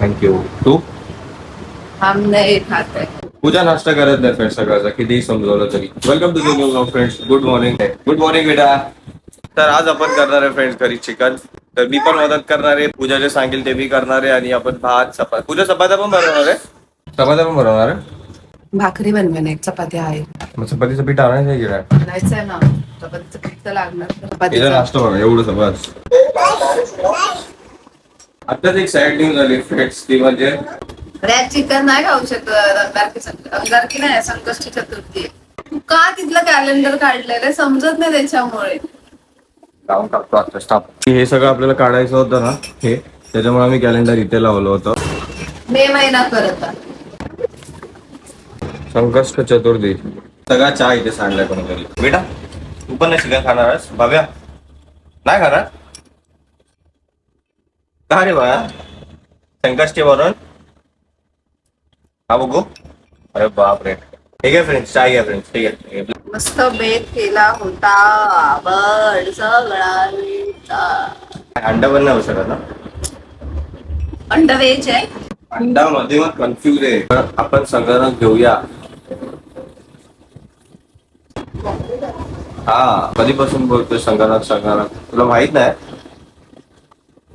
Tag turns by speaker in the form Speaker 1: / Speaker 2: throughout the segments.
Speaker 1: Thank you. तू?
Speaker 2: हम नाही खाते.
Speaker 1: पूजा नाश्ता करत नाही फ्रेंड्स सकाळचा कितीही समजवलं तरी. Welcome to the new blog friends. Good morning. Good morning बेटा. तर आज आपण करणार आहे फ्रेंड्स घरी चिकन. तर मी पण मदत करणार आहे. पूजा जे सांगेल ते मी करणार आहे आणि आपण भात चपाती. पूजा चपात्या पण बनवणार आहे. चपात्या पण बनवणार आहे.
Speaker 2: भाकरी बनवायला एक चपाती आहे.
Speaker 1: मग चपातीचं पीठ आणायचं आहे की काय?
Speaker 2: बनायचंय ना. चपातीचं पीठ तर लागणार.
Speaker 1: इथं
Speaker 2: चपातीचं
Speaker 1: नाश्ता बघा एवढं बस. आताच एक सॅड न्यूज झाली फ्रेंड्स ती म्हणजे
Speaker 2: रॅट चिकन नाही खाऊ शकत. अंगारकी नाही संकष्टी चतुर्थी आहे. तू का तिथलं कॅलेंडर काढलेलं आहे समजत नाही त्याच्यामुळे.
Speaker 1: लावून टाकतो आता स्टाफ. हे सगळं आपल्याला काढायचं होतं ना हे त्याच्यामुळे आम्ही कॅलेंडर इथे लावलं होतं.
Speaker 2: मे महिना करत आहे.
Speaker 1: संकष्ट चतुर्थी सगळा चहा इथे सांडलाय कोणीतरी. बेटा तू पण नाही चिकन खाणार आहेस? भाव्या नाही खाणार का रे बाळा? संकष्टी वरून हा बघू. अरे बाप रे. ठीक आहे फ्रेंड्स चाय घ्या फ्रेंड्स. ठीक आहे
Speaker 2: मस्त बेत केला होता. बड सगळा
Speaker 1: अंडा पण नाही होऊ शकत ना.
Speaker 2: अंड व्हेज आहे.
Speaker 1: अंडा मध्ये मग कन्फ्युज आहे. तर आपण सगळ्यांना घेऊया. हा कधीपासून बोलतोय संगणक संगणक तुला माहित नाही?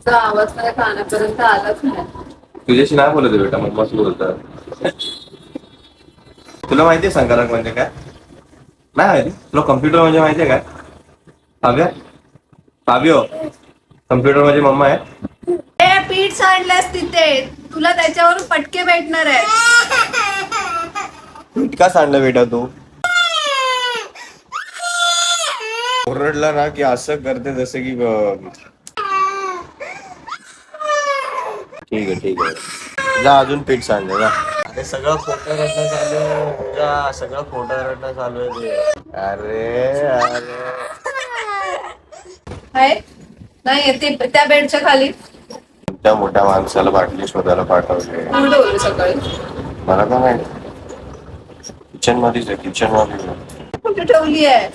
Speaker 2: तुझा आवाज मला कानापर्यंत आलाच नाही.
Speaker 1: तुझ्याशी नाही बोलत बेटा मग मस्त बोलतात. तुला माहितीये संगणक म्हणजे काय? नाही माहिती तुला? कम्प्युटर म्हणजे माहितीये काय? भाव्या भाव्यो कम्प्युटर म्हणजे मम्मा आहे.
Speaker 2: ए पीठ सांडल्यास तिथे तुला त्याच्यावर पटके भेटणार आहे.
Speaker 1: पीठ का सांडलं बेटा तू? ओरडला ना की असं करते जसं की ठीक आहे ठीक आहे जा अजून पीठ सांडलं जा. अरे सगळं खोटं रडणं चालू आहे. जा सगळं खोटं रडणं चालू आहे ते. अरे अरे
Speaker 2: आहे नाही ते त्या बेडच्या खाली.
Speaker 1: त्या मोठ्या माणसाला बाटली शोधायला पाठवले.
Speaker 2: कोण बोलू सकाळी?
Speaker 1: मला काय माहिती. किचन मध्येच आहे किचन मध्ये.
Speaker 2: कुठे ठेवली आहे?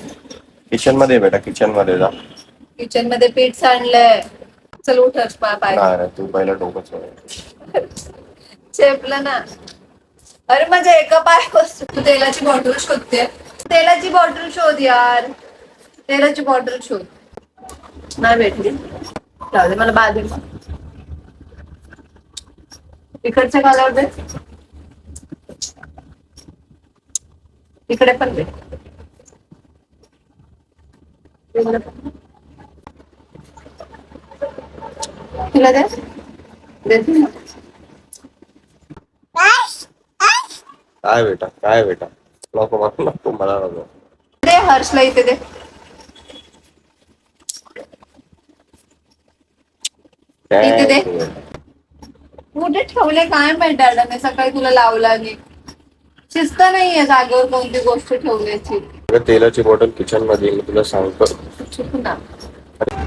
Speaker 1: किचन मध्ये बेटा किचन मध्ये जा.
Speaker 2: किचन मध्ये पीठ सांडलंय. चल उठ पाय
Speaker 1: नाही तू पहिला डोकं चोळ.
Speaker 2: चेपलं ना. अरे माझ्या एका पायावर तू तेलाची बॉटल शोधते. तेलाची बॉटल शोध यार. तेलाची बॉटल शोध. नाही भेटली. जाऊ दे मला बाजू. इकडच्या कालावर दे. इकडे पण दे. इकडे पण. तुला दे देते ना.
Speaker 1: काय बेटा काय बेटा नको नको नको मला नको.
Speaker 2: दे हर्षला इथे दे. इथे दे. कुठे ठेवले काय माहिती डॅडाने सकाळी तुला लावला नाही. शिस्त नाहीये जागेवर कोणती गोष्ट ठेवल्याची.
Speaker 1: तेलाची बॉटल किचन मध्ये मी तुला सांगतो.
Speaker 2: चुक ना.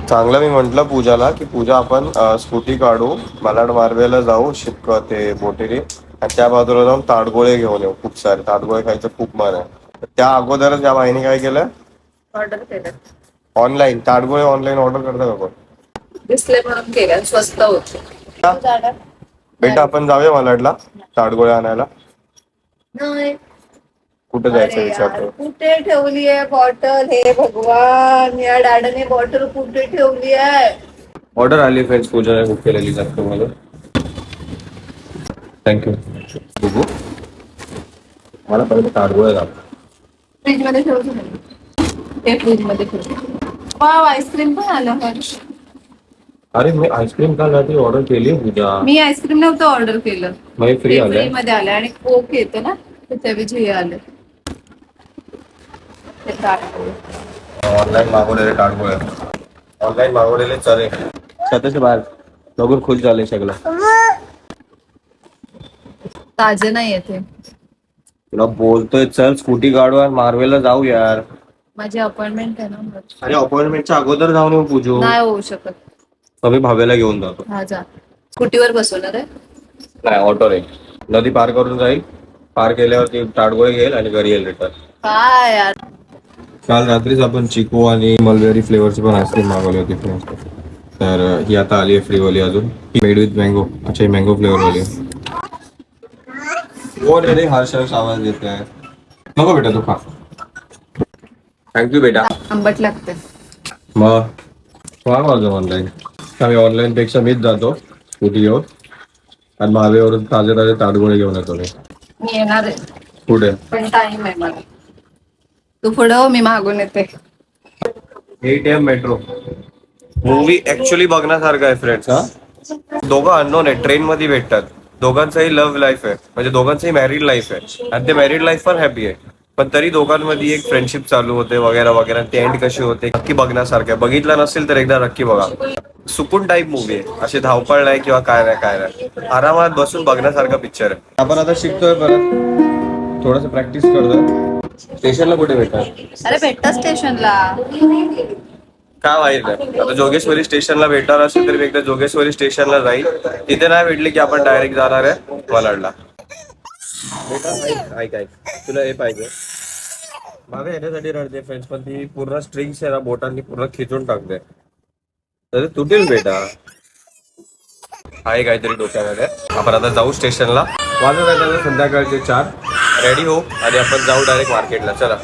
Speaker 1: चांगलं मी म्हंटल पूजाला की पूजा आपण स्कूटी काढू मलाड मार्वेला जाऊ शिक ते बोटेरी आणि त्या बाजूला जाऊन ताडगोळे घेऊन येऊ. खूप सारे ताडगोळे खायचं खूप मन आहे. त्या अगोदरच या बाईने काय केलं
Speaker 2: ऑर्डर केलं.
Speaker 1: ऑनलाईन ताडगोळे ऑनलाईन ऑर्डर करता का कोण?
Speaker 2: दिसले म्हणून केलं स्वस्त होते.
Speaker 1: बेटा आपण जाऊया मलाडला ताडगोळे आणायला.
Speaker 2: नाही
Speaker 1: कुठे जायचं विचारतो.
Speaker 2: कुठे ठेवली आहे बॉटल? हे भगवान या डॅडाने बॉटल कुठे ठेवली आहे?
Speaker 1: ऑर्डर आली फ्रेंड्स पूजाने बुक केलेली जात तुम्हाला. थँक्यू. बघू मला पहिले ताडगोळे दाखव.
Speaker 2: फ्रीज मध्ये ठेवतो. ते फ्रीज मध्ये ठेवतो. वाव आईस्क्रीम पण आलं हर्ष.
Speaker 1: अरे मी आईस्क्रीम काल रात्री ऑर्डर केली पूजा.
Speaker 2: मी आईस्क्रीम नव्हतं ऑर्डर केलं.
Speaker 1: मग फ्री आलं.
Speaker 2: फ्री मध्ये आलं आणि कोक येतं ना त्याच्याऐवजी हे आलं.
Speaker 1: ऑनलाईन मागवलेले ताडगोळे ऑनलाईन मागवलेले चले स्वतःच्या बाहेर बघून खुश झाले सगळं.
Speaker 2: ताजे नाही येते.
Speaker 1: तुला बोलतोय चल स्कूटी काढू आणि मार्वेला जाऊ यार.
Speaker 2: माझी अपॉइंटमेंट आहे ना.
Speaker 1: अरे अपॉइंटमेंटच्या अगोदर जाऊन येऊ पूजू.
Speaker 2: नाही होऊ शकत.
Speaker 1: मी भाव्याला घेऊन जातो.
Speaker 2: हा जा. स्कूटीवर बसवणार आहे.
Speaker 1: नाही ऑटो रे. नदी पार करून जाईल. पार केल्यावरती ताडगोळे घेईल आणि घरी येईल रिटर्न.
Speaker 2: काय यार.
Speaker 1: काल रात्रीच आपण चिकू आणि मलबेरी फ्लेवरची पण आईस्क्रीम मागवली होती फ्रेंड्स. तर ही आता आली आहे फ्रीवाली अजून मेड विथ मँगो. अच्छा, ही मँगो फ्लेवरवाली आहे. कोण रे हर्षर्ष आवाज देत आहे? नको बेटा, तू खा. थँक्यू बेटा.
Speaker 2: आंबट लागते.
Speaker 1: मग माझं ऑनलाईन आम्ही ऑनलाईन पेक्षा मीच जातो स्कूटी घेऊन आणि महावेवरून ताजे ताजे ताडगोळे घेऊन येतो मी.
Speaker 2: मी येणार आहे
Speaker 1: कुठे?
Speaker 2: पण टाइम आहे मला. तू पुढं, मी मागून येते.
Speaker 1: 8 AM मेट्रो. मूवी ऍक्च्युली बघण्यासारखं आहे फ्रेंड्स. हा, दोघं अननोन आहे, ट्रेन मध्ये भेटतात. दोघांचंही लव्ह लाईफ आहे, म्हणजे दोघांचंही मॅरिड लाईफ आहे आणि ते मॅरिड लाईफ पण हॅपी आहे. पण तरी दोघांमध्ये एक फ्रेंडशिप चालू होते वगैरे वगैरे. ते एंड कशी होते नक्की बघण्यासारखं आहे. बघितलं नसेल तर एकदा नक्की बघा. सुकून टाईप मूवी आहे, अशी धावपळ नाही किंवा काय नाही. आरामात बसून बघण्यासारखा पिक्चर आहे. आपण आता शिकतोय परत, थोडस प्रॅक्टिस करतोय. स्टेशनला कुठे भेटतात?
Speaker 2: अरे भेटता स्टेशनला.
Speaker 1: काय माहित नाही. आता जोगेश्वरी स्टेशनला भेटणार असेल तर मी एकदा जोगेश्वरी स्टेशनला जाईल. तिथे नाही भेटली की आपण डायरेक्ट जाणार आहे मलाडला. ऐक तुला हे पाहिजे मागे येण्यासाठी रडते फ्रेंड्स, पण ती पूर्ण स्ट्रिंग्स आहे ना बोटांनी पूर्ण खिचून टाकते, तर तुटेल बेटा. आहे काहीतरी डोक्यामध्ये. आपण आता जाऊ स्टेशनला. वाजत आहे संध्याकाळचे 4. रेडी हो आणि आपण जाऊ डायरेक्ट मार्केटला. चला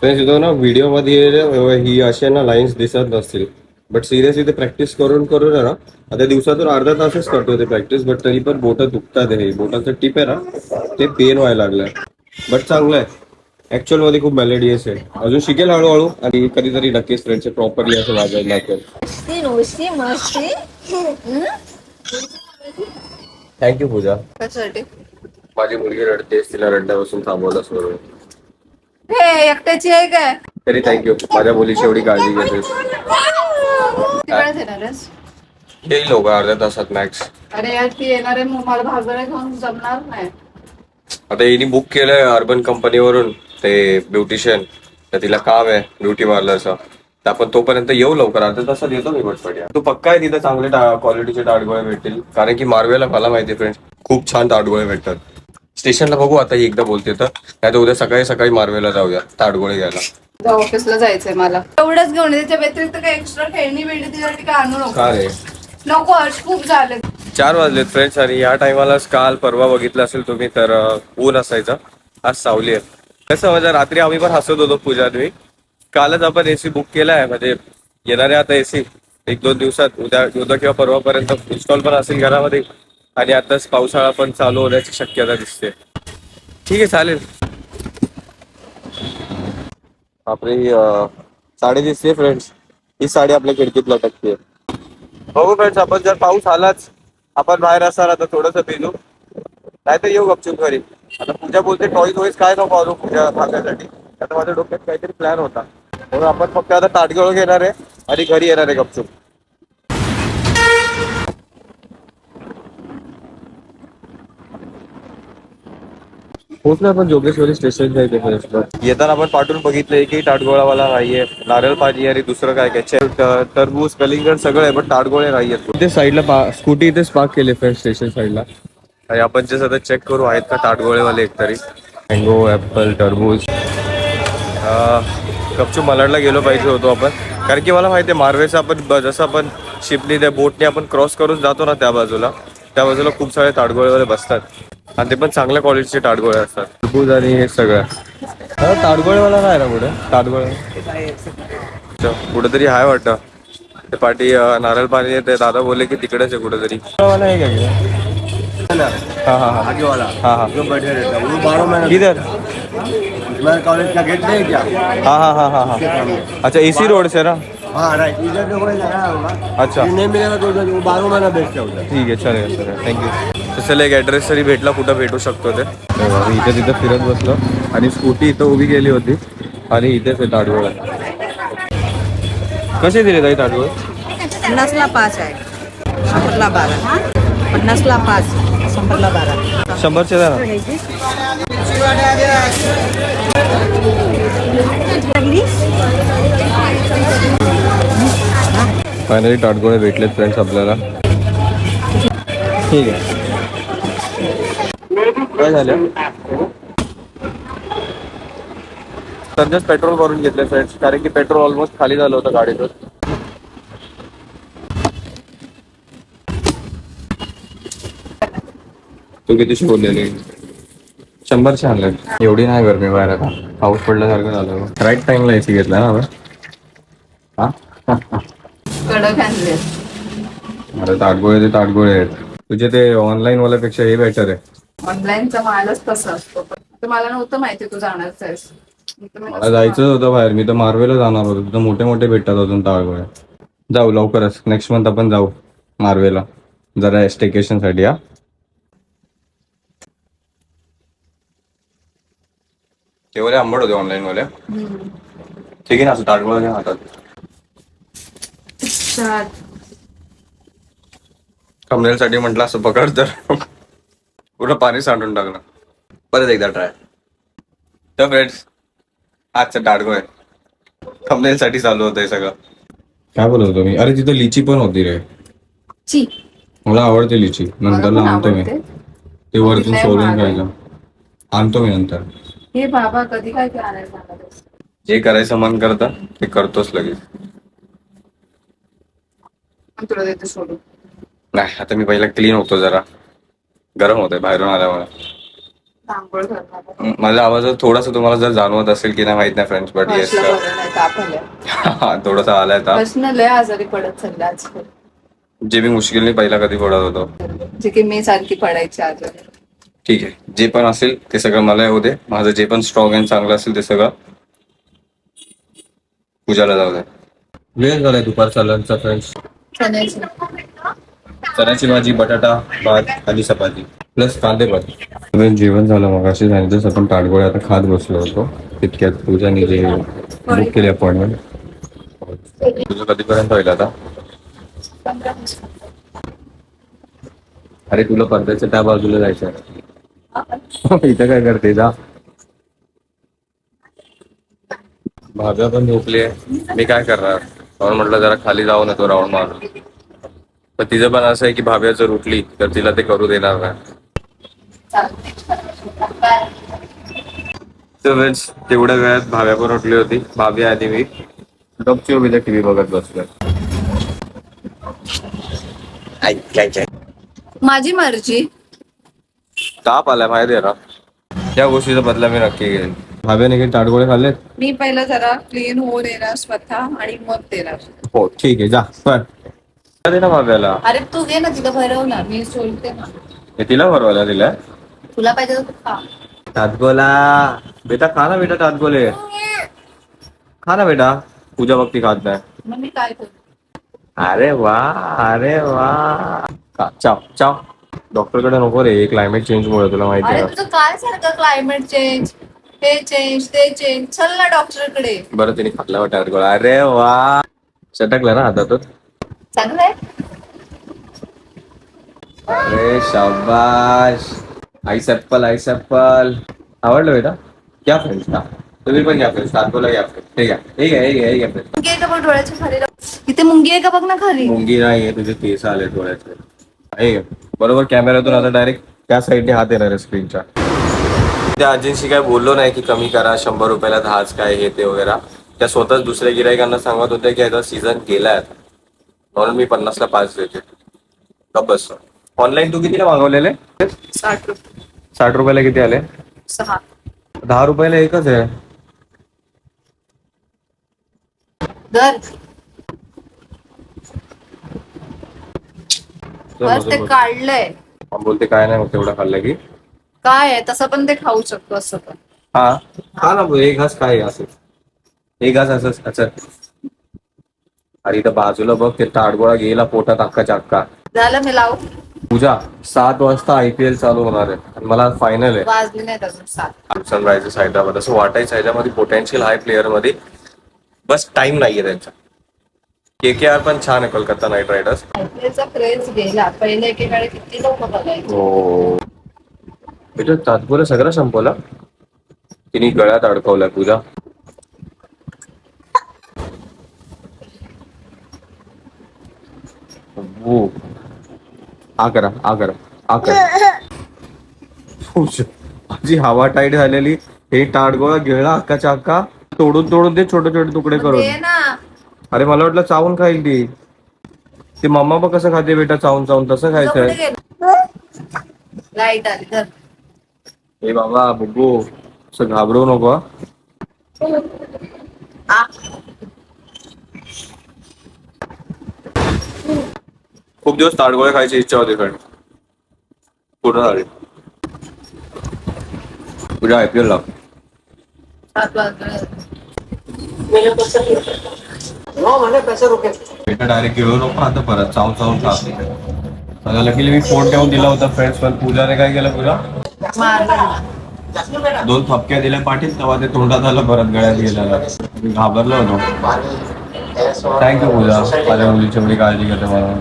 Speaker 1: फ्रेंड्स, इथं ना व्हिडिओ मध्ये ही अशा ना लाईन्स दिसत नसतील, बट सिरियसली ते प्रॅक्टिस करून करून आहे ना, आता दिवसातून अर्धा तासच करतो ते प्रॅक्टिस, बट तरी पण बोटं दुखतात. हे बोटाचं टिप आहे ना, ते पेन व्हायला लागलंय. बट चांगलं आहे, ऍक्च्युअल मध्ये खूप मेलेडियस आहे. अजून शिकेल हळूहळू आणि कधीतरी नक्कीच फ्रेंड्स प्रॉपरली असं वाजायला लागेल. थँक्यू पूजा.
Speaker 2: कशासाठी?
Speaker 1: माझी मुलगी रडतेस, तिला रडण्यापासून थांबवलंस बरोबर.
Speaker 2: हे एकट्याची आहे काय?
Speaker 1: तरी थँक्यू, माझ्या मुलीची एवढी काळजी घेतेस.
Speaker 2: तिकडेच येणार आहेस?
Speaker 1: येईल लोक अर्ध्या तासात मॅक्स.
Speaker 2: अरे यार, ती येणार आहे मग मला भाजवल्या घेऊन जमणार नाही.
Speaker 1: आता हिने बुक केलंय अर्बन कंपनीवरून ते ब्युटिशियन, तर तिला काम आहे ब्युटी पार्लरचा. तर आपण तोपर्यंत येऊ लवकर, अर्ध्या तासात येतो मी पटपट. तू पक्का आहे तिथे चांगले क्वालिटीचे ताडगोळे भेटतील? कारण की मारवेला मला माहिती फ्रेंड्स खूप छान ताडगोळे भेटतात. स्टेशनला बघू आता, एकदा बोलते तर, नाही तर उद्या सकाळी सकाळी मारवेला जाऊया ताडगोळे घ्यायला.
Speaker 2: ऑफिसला जायचंय मला. एवढंच घेऊन ये. त्याच्या व्यतिरिक्त काही एक्स्ट्रा खेळणी बिळणी तिच्यासाठी काय आणू नको.
Speaker 1: का रे?
Speaker 2: नको हर्ष, खूप झाले.
Speaker 1: 4 वाजलेत फ्रेंड्स आणि या टायमालाच काल परवा बघितलं असेल तुम्ही तर ऊन असायचं, आज सावली आहे. कसं म्हणजे रात्री आम्ही पण हसत होतो पूजाने. कालच आपण एसी बुक केलाय, म्हणजे येणारे आता एसी 1-2 दिवसात, उद्या किंवा परवापर्यंत इन्स्टॉल पण असेल घरामध्ये. आणि आताच पावसाळा पण चालू होण्याची शक्यता दिसते. ठीक आहे, चालेल. आपली साडी दिसते फ्रेंड्स, ही साडी आपल्या खिडकीत लटकते. बघू फ्रेंड्स, आपण जर पाऊस आलाच, आपण बाहेर असाल आता थोडंसं भिजू, नाही तर येऊ गपचूप घरी. आता पूजा बोलते टॉईज काय नको आणू पूजा भागासाठी. आता माझ्या डोक्यात काहीतरी प्लॅन होता, म्हणून आपण फक्त आता ताटगळ घेणार आहे आणि घरी येणार आहे गपचूप. पोहोचलो आपण जोगेश्वरी स्टेशनच्या इथे. येताना आपण पाठवून बघितलं की ताटगोळावाला नाहीये, नारळ पाणी आणि दुसरं काय टरबूज कलिंगड सगळं आहे, पण ताटगोळे नाहीयेत. इथे साईडला स्कूटी इथेच पार्क केली फ्रेंड स्टेशन साईडला. आणि आपण जे सध्या चेक करू आहेत का ताटगोळेवाले एकतरी. मँगो, ऍपल, टरबूज. गपचूप मलाडला गेलो पाहिजे होतो आपण, कारण की मला माहिती आहे मारवेचा आपण जसं आपण शिपनी त्या बोटने आपण क्रॉस करून जातो ना, त्या बाजूला खूप सारे ताटगोळेवाले बसतात आणि ते पण चांगल्या क्वालिटीचे ताटगोळे असतात. टरबूज आणि हे सगळं. ताटगोळेवाला नाही ना कुठे? ताटगोळे कुठेतरी आहे वाटतं. ते पाठी नारळ पाणी ते दादा बोलले की तिकडेच आहे कुठेतरी. आहे का? हाँ हाँ हाँ हाँ हाँ,
Speaker 3: जो बैठे रहता है वो 12 महीने
Speaker 1: किधर?
Speaker 3: मैं कॉलेज का गेट नहीं क्या?
Speaker 1: हाँ हाँ हाँ हाँ हाँ, अच्छा इसी रोड से ना?
Speaker 3: हाँ राइट, इधर जो कोई लगाया होगा,
Speaker 1: अच्छा
Speaker 3: ये नहीं मिलेगा तो उधर वो 12 महीना बेचते होता है.
Speaker 1: ठीक आहे, चालेल चालेल, थँक्यू. तसं एक ॲड्रेस तरी भेटला कुठं भेटू शकतो ते. इथे तिथं फिरत बसलो आणि स्कूटी इथं उभी गेली होती आणि इथेच आहे ताटगोळ. कसे दिले ताई ताटगोळ?
Speaker 4: 50ला 5 आहे, 100ला 12. 50ला 5, 100ला 12.
Speaker 1: 100चे द्या ना. फायनली ताटगोळे भेटलेत फ्रेंड्स आपल्याला. ठीक आहे, काय झालं तर जस्ट पेट्रोल भरून घेतले फ्रेंड्स, कारण की पेट्रोल ऑलमोस्ट खाली झालं होतं गाडीतून. तू किती शोधलेली? 100चे आणले. एवढी नाही गरमी बाहेर आता, पाऊस पडल्यासारखं झालं. राईट टाइमला एसी घेतला ना आपण. हा
Speaker 2: कडक आणले.
Speaker 1: अरे ताटगोळे ते ताटगोळे आहेत. तुझे ते ऑनलाईन वाल्यापेक्षा हे बेटर आहे.
Speaker 2: ऑनलाईनचा मालच तसा असतो. तर मला नव्हतं माहिती तू जाणारच आहेस.
Speaker 1: मला जायचं होतं बाहेर, मी तर मार्वेला जाणार होतो. तिथं मोठे मोठे भेटतात अजून ताटगोळे. जाऊ लवकरच, नेक्स्ट मंथ आपण जाऊ मार्वेला जरा स्टेकेशन साठी. हा तेवढे आंबट होते ऑनलाईन वाले. ठीक आहे ना, असं ताटगोळा घ्या हातात. कमरेल साठी म्हटलं असं पकड तर पूर्ण पाणी सांडून टाकलं. परत एकदा ट्राय. तर फ्रेंड्स, आजचं ताटगोळे कमरेल साठी चालू होतं हे सगळं. काय बोलत होतो मी? अरे तिथं लिची पण होती रे.
Speaker 2: ची
Speaker 1: मला आवडते लिची. नंतर
Speaker 2: मला पण
Speaker 1: आणतो मी
Speaker 2: आवडते.
Speaker 1: ते वरतून
Speaker 2: लय
Speaker 1: सोलून
Speaker 2: महाग आहे.
Speaker 1: खायचं. आणतो मी नंतर.
Speaker 2: हे बाबा कधी काय आणायला सांगत आहेस?
Speaker 1: जे करायचं मन करतं ते करतोच लगेच.
Speaker 2: मी तुला देते सोडून.
Speaker 1: नाही, आता मी पहिला क्लीन होतो, जरा गरम होतंय बाहेरून आल्यामुळे.
Speaker 2: आंघोळ करणार.
Speaker 1: माझा आवाज थोडासा तुम्हाला जर जाणवत असेल की नाही माहित नाही फ्रेंड्स, बट येस
Speaker 2: बसला बरं नाही, ताप आलाय.
Speaker 1: थोडासा आलाय ताप.
Speaker 2: बसणं लय आजारी पडत चालले आजकाल.
Speaker 1: जे मी मुश्किलने पहिला कधी पडत होतो.
Speaker 2: जे की मी सारखी पडायची आजारी.
Speaker 1: ठीक आहे, जे पण असेल ते सगळं मला येऊ दे. माझं जे पण स्ट्रॉंग अँड चांगलं असेल ते सगळं पूजाला जाऊ दे. वेळ झालाय दुपारचा लंचचा फ्रेंड्स.
Speaker 2: चण्याची.
Speaker 1: चण्याची भाजी, बटाटा, भात आणि चपाती प्लस कांदे भात. जेवण झालं मग असे सांगितलं. आपण ताटगोळे आता खात बसलो होतो. तितक्यात पूजाने जे बुक केले अपॉइंटमेंट. तुझं कधीपर्यंत होईल आता? अरे तुला पडद्याच्या त्या बाजूला जायचं आहे. इथं काय करते जा. भाव्या पण झोपली आहे. मी काय करणार म्हणून म्हटलं जरा खाली जाऊन येतो राऊंड मारून. पण तिचं पण असं आहे की भाव्या जर उठली तर तिला ते करू देणार नाही. तर तेवढ्या वेळात भाव्या पण उठली होती. भाव्या आधी मी गपची उभी टीव्ही बघत बसलोय.
Speaker 2: माझी मर्जी.
Speaker 1: ताप आलाय माहिती आहे ना. त्या गोष्टीचा बदला मी नक्की घेईन. भाव्याने काही ताटगोळे खाल्लेत?
Speaker 2: मी पहिलं जरा क्लीन होऊन येणार स्वतः आणि मग देणार.
Speaker 1: हो ठीक आहे, जा पण दे ना भाव्याला.
Speaker 2: अरे तू घे ना, तिला भरवणार मी सोडते ना.
Speaker 1: हे तिला भरवायला दिलाय.
Speaker 2: तुला पाहिजे तर तू खा.
Speaker 1: ताटगोला बेटा, खा ना बेटा ताटगोले. खा ना बेटा. पूजा बघती खात नाही.
Speaker 2: मग मी काय करू?
Speaker 1: अरे वा, अरे वा. चाव चाव. डॉक्टरकडे नको रे, क्लायमेट चेंज मुळे, तुला माहिती
Speaker 2: अरे
Speaker 1: आहे.
Speaker 2: तुझं काय सारखं क्लायमेट चेंज, हे चेंज ते चेंज. चल ना डॉक्टरकडे.
Speaker 1: बरं तिने खाल्ला वाटत ताटगोळा. अरे वा, चटकला ना हातातून.
Speaker 2: चांगलं आहे.
Speaker 1: अरे शाबाश. Ice apple, ice apple. आवडलं बेटा? क्या फ्रेंड्स का तुम्ही पण घ्या फ्रेंड्स. ताटगोला घ्या फ्रेंड्स. हे घ्या, हे घ्या, हे घ्या, हे घ्या फ्रेंड्स.
Speaker 2: मुंगी आहे का बघ डोळ्याच्या खाली. इथे मुंगी आहे का बघ ना खाली.
Speaker 1: मुंगी नाहीये, तुझे केस आले डोळ्याचे. आहे बरोबर. कॅमेऱ्यातून आता डायरेक्ट त्या साईडने हात येणार आहे स्क्रीनच्या. त्या आजींशी काय बोललो नाही की कमी करा, 100 रुपयाला 10च काय हे ते वगैरे. त्या स्वतःच दुसऱ्या गिरायकांना सांगत होत्या की याचा सीझन गेलाय म्हणून मी 50ला 5 देते. गप्प बस. ऑनलाईन तू कितीला मागवलेले?
Speaker 2: 60 रुपये.
Speaker 1: 60 रुपयाला किती आले?
Speaker 2: 6.
Speaker 1: 10 रुपयाला एकच आहे.
Speaker 2: दर बस ते काढलंय.
Speaker 1: बोलते काय नाही मग तेवढं खाल्लं की
Speaker 2: काय आहे तसं पण ते खाऊ शकतो. असं पण
Speaker 1: हा खा ना. एक घास काय असं, एक घास असं अच्छा. अरे इथं बाजूला बघ, ते ताटगोळा गेला पोटात अक्काच्या अक्का.
Speaker 2: झालं. मी लावू.
Speaker 1: पूजा 7 वाजता IPL चालू होणार आहे आणि मला फायनल आहे.
Speaker 2: वाजली नाहीत अजून 7.
Speaker 1: सनरायझर्स हैदराबाद. असं वाटायचं ह्याच्यामध्ये पोटेन्शियल हाय प्लेअर मध्ये, बस टाइम नाहीये त्यांचा. KKR पण छान आहे, कोलकाता नाईट रायडर्स.
Speaker 2: IPLचा क्रेज गेला. पहिले एकेकाळी किती लोक बघायचे.
Speaker 1: हो बेटा, तात्पुरं सगळं संपवलं. तिने गळ्यात अडकवलाय पूजा. हो आ करा, आ करा, आ करा. माझी हवा टाईट झालेली. हे ताटगोळा गिळला अक्काच्या अक्का. तोडून तोडून दे छोटे छोटे तुकडे करून.
Speaker 2: दे ना.
Speaker 1: अरे मला वाटलं चावून खाईल ती. ते मम्मा बघ कसं खाते बेटा, चावून चावून. तसं
Speaker 2: तुझं कुठे
Speaker 1: खायचंय.
Speaker 2: गेलं? लाईट आली तर
Speaker 1: ए बाबा बुब्बू असं घाबरू नको हा. खूप दिवस ताडगोळे खायची इच्छा होती फ्रेंड, पूर्ण झाली. तुझ्या IPL ला
Speaker 2: 7 वाजता
Speaker 1: बेटा डायरेक्ट गिळू नको आता परत चावून चावून खाते. मला लकीली मी फोन ठेवून दिला होता फ्रेंड्स, पण पूजाने काय केलं पूजा
Speaker 2: मारला
Speaker 1: 2 थपक्या दिल्या पाठीत, तेव्हा ते तोंडात आलं परत गळ्यात गेलेलं. मी घाबरलो होतो. थँक्यू पूजा, माझ्या मुलीची एवढी काळजी घेते म्हणून.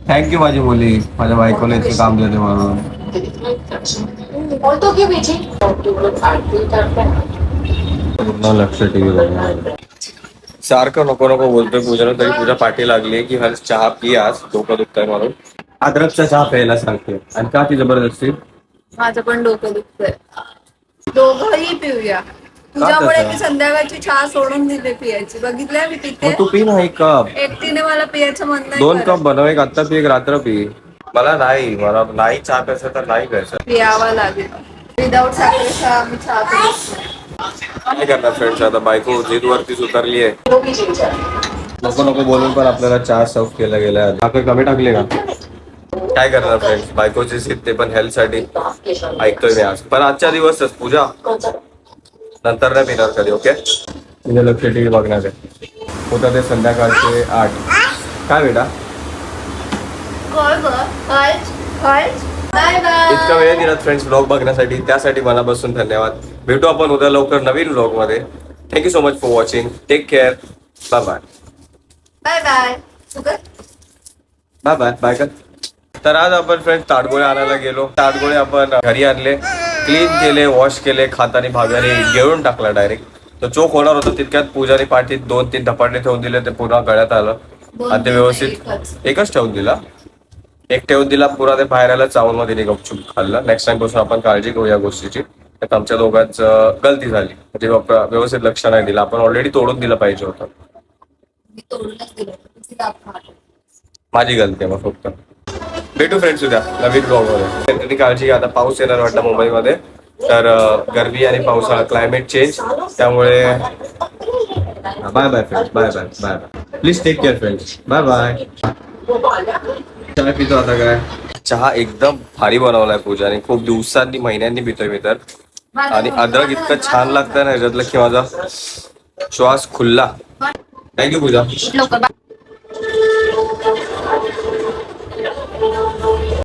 Speaker 1: थँक्यू माझी मुली, माझ्या बायकोला इतकं काम देते म्हणून. पूर्ण लक्ष टीव्ही बघणार. सारखं नको नको बोलतोय पूजाला, तरी पूजा पाठी लागली की हर्ष चहा पी आज, डोकं दुखतंय म्हणून. अद्रकचा चहा प्यायला सांगते. आणि का ती जबरदस्ती?
Speaker 2: माझं पण डोकं दुखतंय. दोघंही पिऊया. तुझ्यामुळे मी संध्याकाळची चहा सोडून दिली पियाची. बघितलंय मी पिते.
Speaker 1: मग तू पी ना 1 कप.
Speaker 2: एकटीने मला पियाचं मन नाही
Speaker 1: 2
Speaker 2: करत.
Speaker 1: कप बनव, एक आत्ता पी, एक रात्र पी. मला नाही चहा प्यायचं तर नाही प्यायचं.
Speaker 2: पियावा लागेल. विदाऊट साखर चहा मी चहा पित नाही.
Speaker 1: काय करणार फ्रेंड्स, आता बायको जिद वरतीच उतरली आहे. नको नको बोलून पण आपल्याला चहा सर्व केला गेलाय. साखर कमी टाकली का? काय करणार फ्रेंड्स, बायकोची जिद, ते पण हेल्थ साठी ऐकतोय मी आज. पण आजच्या दिवसच पूजा, नंतर नाही पिणार कधी. ओके, तुझ्या लक्ष टीव्ही बघणार आहे. होतं ते संध्याकाळचे 8. काय बेटा
Speaker 2: बाय बाय.
Speaker 1: इतका वेळ दिलात फ्रेंड्स ब्लॉग बघण्यासाठी, त्यासाठी मनापासून धन्यवाद. भेटू आपण उद्या लवकर नवीन ब्लॉग मध्ये. Thank you so much for watching. Take care. Bye bye.
Speaker 2: Bye bye.
Speaker 1: Bye bye. Bye कर. तर आज आपण फ्रेंड्स ताडगोळे आणायला गेलो. ताडगोळे आपण घरी आणले, क्लीन केले, वॉश केले, खातानी भागाने गिळून टाकला डायरेक्ट. तो चोख होणार होता तितक्यात पूजाने पाठीत 2-3 धपाटे ठेवून दिले, ते पुन्हा गळ्यात आलं. आणि ते व्यवस्थित एकच ठेवून दिला. एक ठेवून दिला पुरा, ते बाहेर आला चावून मध्ये गपचूप खाल्ला. नेक्स्ट टाइम पासून आपण काळजी घेऊ या गोष्टीची. तर आमच्या दोघांचं गलती झाली, म्हणजे व्यवस्थित लक्ष नाही दिलं. आपण ऑलरेडी तोडून दिलं पाहिजे होतं.
Speaker 2: मी तोडूनच दिलं.
Speaker 1: माझी गलती आहे मग फक्त. भेटू फ्रेंड्स उद्या नवीन ब्लॉग मध्ये. त्यांनी काळजी घ्या. आता पाऊस येणार वाटतं मुंबईमध्ये, तर गरमी आणि पावसाळा, क्लायमेट चेंज, त्यामुळे bye bye friends. Bye bye. Bye bye. Please take care friends. Bye bye. चहा पितो आता काय. चहा एकदम भारी बनवलाय पूजाने, खूप दिवसांनी, महिन्यांनी पितोय मी तर. आणि अद्रक इतकं छान लागतं ना ह्याच्यातलं की माझा श्वास खुलला. थँक्यू पूजा.
Speaker 2: लवकर.